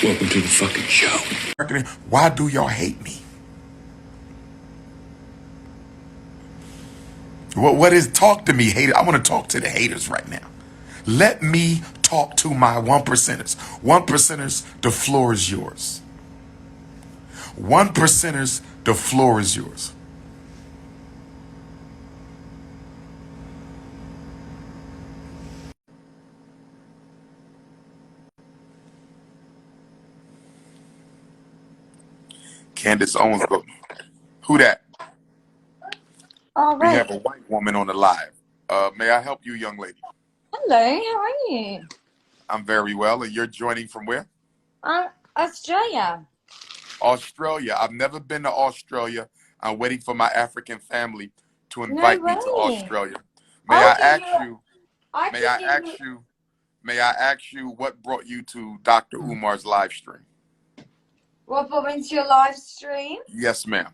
Welcome to the fucking show. Why do y'all hate me? What is talk to me, haters? I want to talk to the haters right now. Let me talk to my one percenters. One percenters, the floor is yours. One percenters, the floor is yours. Candace Owens, but who that? All We right. have a white woman on the live. May I help you, young lady? Hello, how are you? I'm very well. And you're joining from where? Australia. Australia. I've never been to Australia. I'm waiting for my African family to No invite me to way. Australia. May I I ask you what brought you to Dr. Umar's live stream? What brought me to your live stream? Yes, ma'am.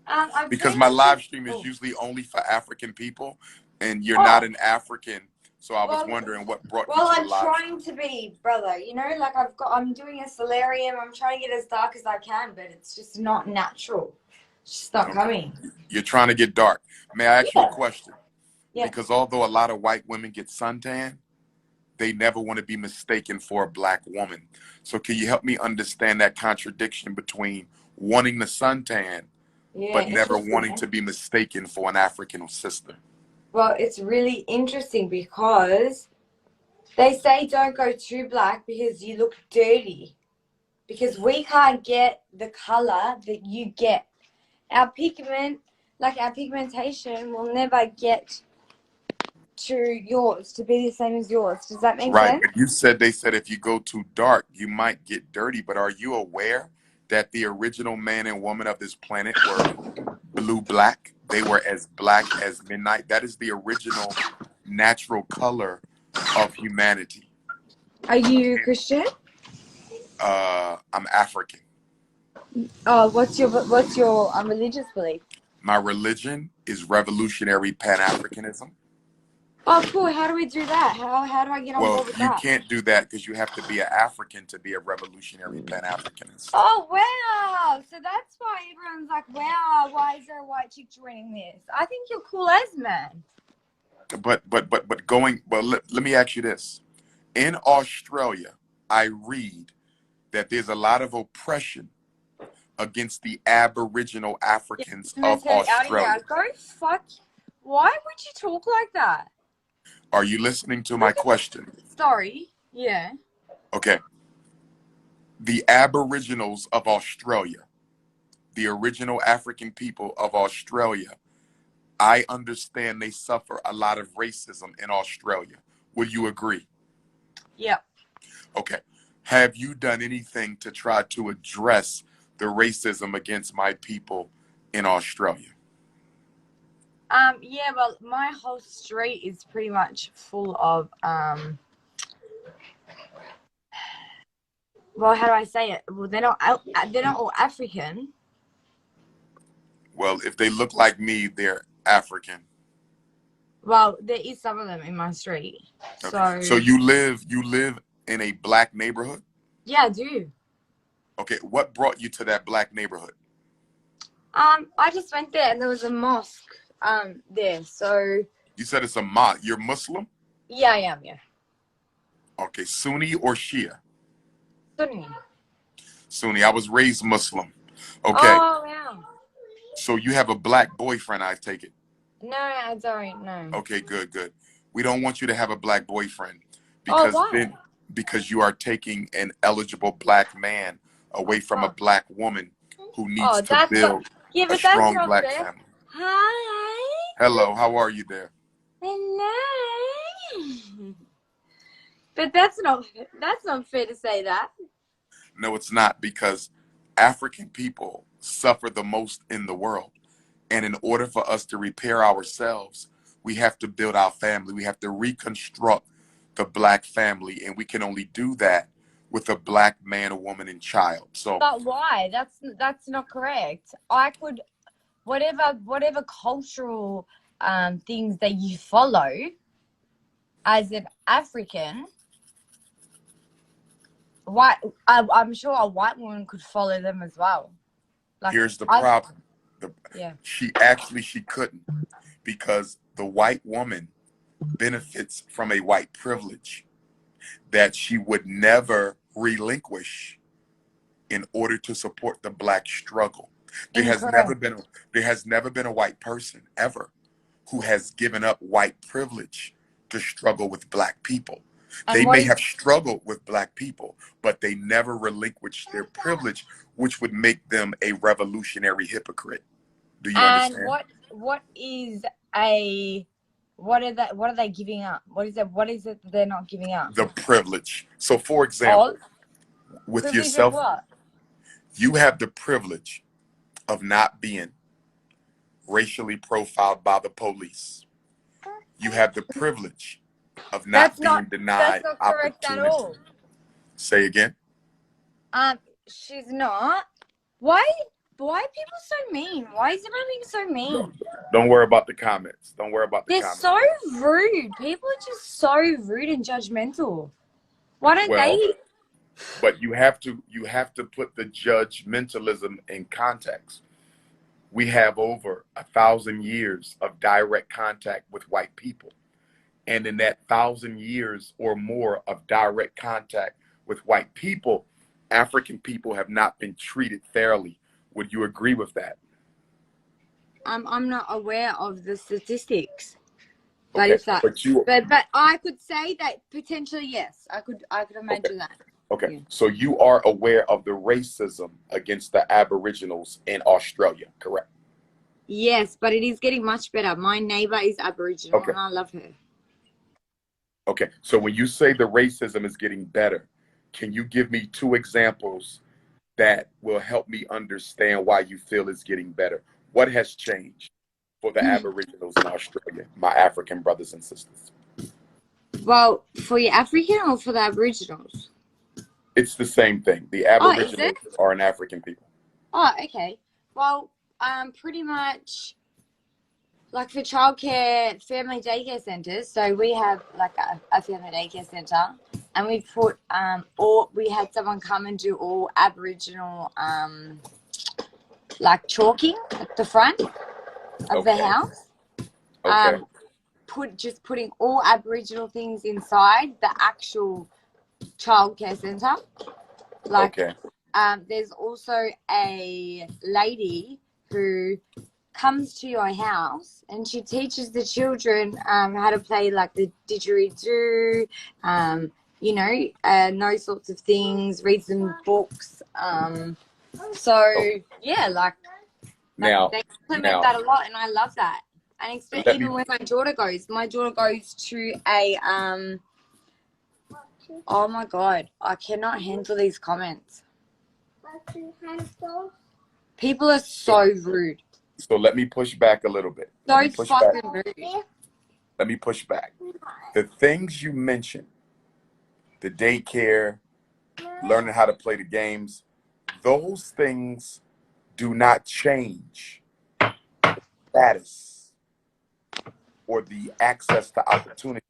I'm Because pretty my much live stream is usually only for African people, and you're not an African, so I was wondering what brought you to the live stream. Well, I'm trying to be, brother. You know, like I'm doing a solarium. I'm trying to get as dark as I can, but it's just not natural. It's just not coming. You're trying to get dark. May I ask you a Yeah. question? Yeah. Because although a lot of white women get suntan, they never want to be mistaken for a black woman. So can you help me understand that contradiction between wanting the suntan, but never wanting to be mistaken for an African sister? Well, it's really interesting because they say don't go too black because you look dirty. Because we can't get the color that you get. Our pigment, like our pigmentation, will never get to yours, to be the same as yours. Does that make sense? But you said they said if you go too dark, you might get dirty. But are you aware that the original man and woman of this planet were blue black? They were as black as midnight. That is the original natural color of humanity. Are you Christian? I'm African. Oh, what's your religious belief? My religion is revolutionary Pan-Africanism. Oh, cool. How do we do that? How do I get on board with that? Well, you can't do that because you have to be an African to be a revolutionary Pan-Africanist. Oh, wow. So that's why everyone's like, wow, why is there a white chick joining this? I think you're cool as, man. But let me ask you this. In Australia, I read that there's a lot of oppression against the Aboriginal Africans of Australia. Don't fuck. Why would you talk like that? Are you listening to my question? Sorry. Yeah. Okay. The Aboriginals of Australia, the original African people of Australia, I understand they suffer a lot of racism in Australia. Would you agree? Yeah. Okay. Have you done anything to try to address the racism against my people in Australia? Yeah, well, my whole street is pretty much full of well, how do I say it? Well, they're not all African. Well, if they look like me, they're African. Well, there is some of them in my street. Okay. So you live in a black neighborhood? Yeah, I do. Okay, what brought you to that black neighborhood? I just went there and there was a mosque there. So you said it's a mosque. You're Muslim? Yeah, I am, yeah. Okay, Sunni or Shia? Sunni. Sunni. I was raised Muslim. Okay. Oh, wow. So you have a black boyfriend, I take it? No, I don't, no. Okay, good. We don't want you to have a black boyfriend because why? Because you are taking an eligible black man away from a black woman who needs to build a strong black family. Hi. Hello, how are you there? Hello. But that's not fair to say that. No, it's not, because African people suffer the most in the world. And in order for us to repair ourselves, we have to build our family. We have to reconstruct the black family. And we can only do that with a black man, a woman, and child. So, but why? That's not correct. I could, whatever cultural things that you follow as an African, I'm sure a white woman could follow them as well. Like, Here's the problem. Yeah. She couldn't, because the white woman benefits from a white privilege that she would never relinquish in order to support the black struggle. There has never been a white person ever who has given up white privilege to struggle with black people. They may have struggled with black people, but they never relinquished their privilege, which would make them a revolutionary hypocrite. Do you understand? And what are they giving up? What is it that they're not giving up? The privilege. So, for example, with privilege yourself, of what? you have the privilege of not being racially profiled by the police. You have the privilege of not being denied that's not correct opportunity. At all. Say again. She's not. Why are people so mean? Why is everyone being so mean? Don't worry about the comments. They're so rude. People are just so rude and judgmental. Why don't they? But you have to put the judgmentalism in context. We have over 1,000 years of direct contact with white people. And in that 1,000 years or more of direct contact with white people, African people have not been treated fairly. Would you agree with that? I'm not aware of the statistics. But Okay. but I could say that potentially yes. I could imagine that. Okay. Yeah. So you are aware of the racism against the Aboriginals in Australia, correct? Yes, but it is getting much better. My neighbor is Aboriginal and I love her. Okay. So when you say the racism is getting better, can you give me 2 examples that will help me understand why you feel it's getting better? What has changed for the Aboriginals in Australia, my African brothers and sisters? Well, for your African or for the Aboriginals? It's the same thing. The Aboriginals are an African people. Oh, okay. Well, pretty much like for childcare, family daycare centres. So we have like a family daycare centre, and we put we had someone come and do all Aboriginal like chalking at the front of the house. Okay. Putting all Aboriginal things inside the actual childcare centre. Like, there's also a lady who comes to your house and she teaches the children how to play like the didgeridoo, those sorts of things, reads them books. Yeah, like they implement that a lot, and I love that. And even when my daughter goes to a oh my God, I cannot handle these comments. People are so rude. So let me push back a little bit. So fucking rude. Let me push back. The things you mentioned, the daycare, learning how to play the games, those things do not change status or the access to opportunity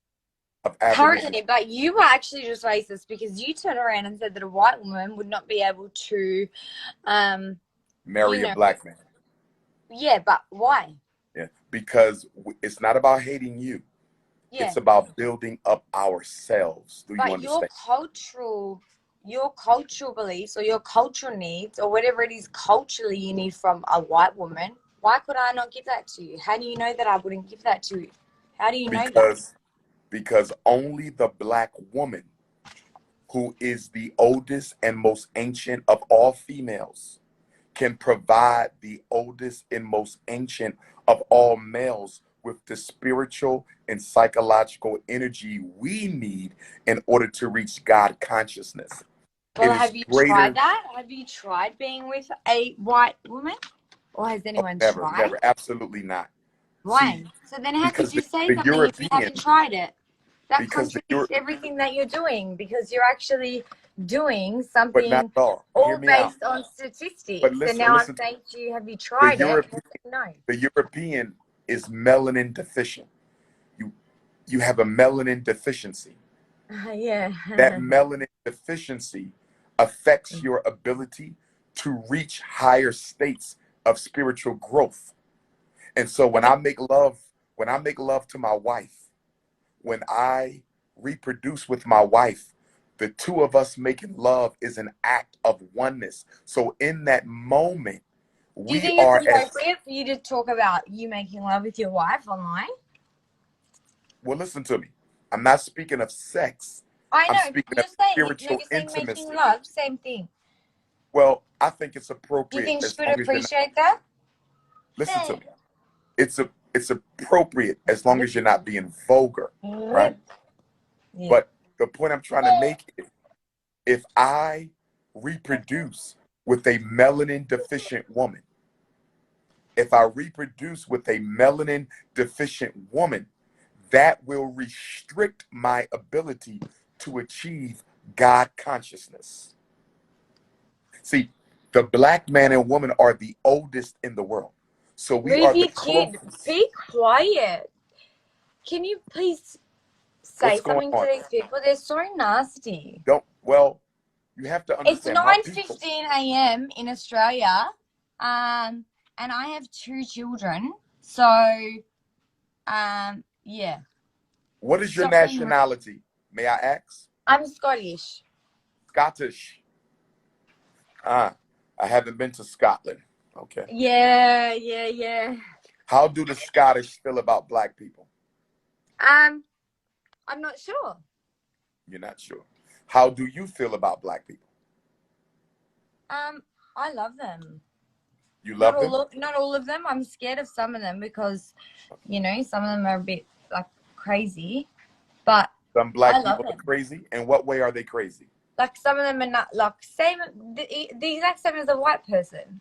of currently. But you were actually just racist because you turned around and said that a white woman would not be able to marry a black man. Yeah, but why? Yeah, because it's not about hating you. Yeah. It's about building up ourselves. Do you understand? Your cultural beliefs or your cultural needs or whatever it is culturally you need from a white woman, why could I not give that to you? How do you know that I wouldn't give that to you? How do you know that? Because only the black woman, who is the oldest and most ancient of all females, can provide the oldest and most ancient of all males with the spiritual and psychological energy we need in order to reach God consciousness. Well, have you tried that? Have you tried being with a white woman? Or has anyone tried? Never, absolutely not. Why? So then how could you say something if you haven't tried it? That contradicts everything that you're doing, because you're actually doing something all based on statistics. But listen, now I'm saying to you, have you tried it? No. The European is melanin deficient. You have a melanin deficiency. Yeah. That melanin deficiency affects your ability to reach higher states of spiritual growth. And so when I make love to my wife, when I reproduce with my wife, the two of us making love is an act of oneness. So in that moment, Do you we think are it's as appropriate for you to talk about you making love with your wife online? well. Listen to me. I'm not speaking of sex. I I'm know. speaking of You're saying, no, spiritual you're saying making intimacy. love, same thing. Well, I think it's Do you appropriate think she as would long as you're not. appreciate that? Listen to me. It's appropriate as long as you're not being vulgar, right? Yeah. But the point I'm trying to make is, if I reproduce with a melanin deficient woman, if I reproduce with a melanin deficient woman, that will restrict my ability to achieve God consciousness. See, the black man and woman are the oldest in the world. So we are Leave the your kid. closest. Be quiet. Can you please say What's going something to on? these people? They're so nasty. Well, you have to It's understand my people. 9:15 a.m. in Australia, and I have 2 children. So, yeah. What is your Something. nationality? May I ask? I'm Scottish. Scottish. I haven't been to Scotland. Okay. Yeah. How do the Scottish feel about black people? I'm not sure. You're not sure. How do you feel about black people? I love them. You love them? Not all of them. I'm scared of some of them because, some of them are a bit like crazy. But Some I black love people are them. crazy. In what way are they crazy? Like some of them are not like the exact same as a white person.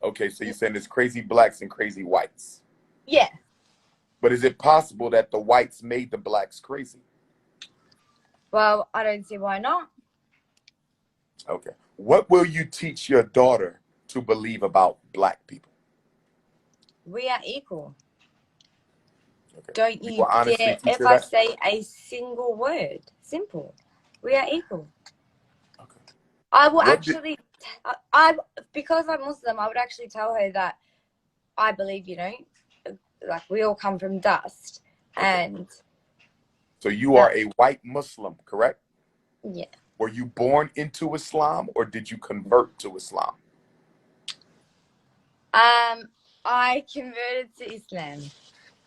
Okay, so you're saying there's crazy blacks and crazy whites. Yeah. But is it possible that the whites made the blacks crazy? Well, I don't see why not. Okay. What will you teach your daughter to believe about black people? We are equal. Okay. Don't You you will honestly dare teach her ever that? say a single word. Simple. We are equal. Okay. I will What did, actually, because I'm Muslim, I would actually tell her that I believe, like we all come from dust. okay. And So you are a white Muslim, correct? yeah. Were you born into Islam or did you convert to Islam? I converted to Islam.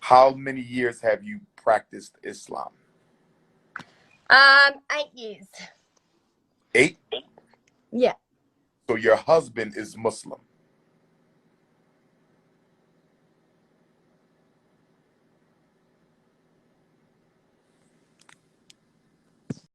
How many years have you practiced Islam? 8 years. 8? Yeah. So your husband is Muslim.